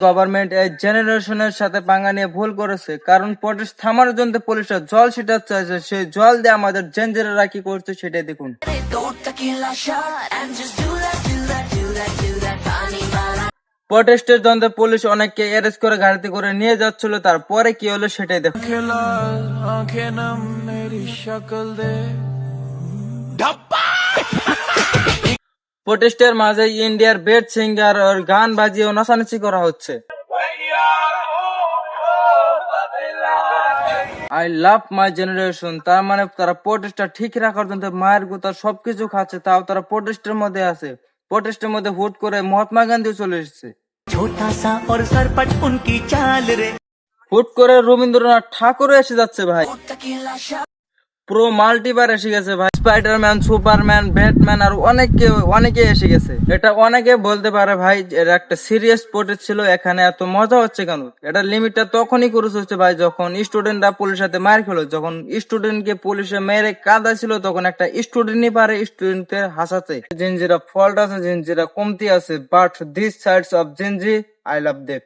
Government এই জেনারেশনের সাথে পাঙ্গা নিয়ে ভুল করেছে, কারণ প্রটেস্ট থামানোর জন্য পুলিশরা জল ছিটাচ্ছে, সেই জল দিয়ে আমাদের জেনজিরা কি করছে সেটাই দেখুন। প্রটেস্টের জন্য পুলিশ অনেককে অ্যারেস্ট করে গাড়িতে করে নিয়ে যাচ্ছিল, তারপরে কি হলো সেটাই দেখুন। প্রটেস্টের মাঝে ইন্ডিয়ার বেস্ট সিঙ্গার ওর গান বাজিয়ে নাচানাচি করা হচ্ছে। আই লাভ মাই জেনারেশন, তার মানে তারা প্রটেস্টটা ঠিক রাখার জন্য মায়ের গোতা সবকিছু খাচ্ছে, তাও তারা প্রটেস্টের মধ্যে আছে। প্রটেস্টের মধ্যে হুট করে মহাত্মা গান্ধী চলে এসেছে, হুট করে রবীন্দ্রনাথ ঠাকুরও এসে যাচ্ছে ভাই, পুরো মাল্টিভার এসে গেছে ভাই, স্পাইডারম্যান, সুপারম্যান, ব্যাটম্যান আর অনেকে এসে গেছে। এটা অনেকে বলতে পারে ভাই এটা একটা সিরিয়াস প্রোটেস্ট ছিল, এখানে এত মজা হচ্ছে কেন? এটা লিমিটটা তখনই ক্রস হচ্ছে ভাই যখন স্টুডেন্টরা পুলিশের সাথে মার খেলো, যখন স্টুডেন্টকে পুলিশে মেরে কাদা ছিল, তখন একটা স্টুডেন্টই পারে স্টুডেন্টকে হাসাতে। জিনজিরা ফল্ট আছে, জিনজিরা কমতি আছে, but this sides of Gen Z I love them.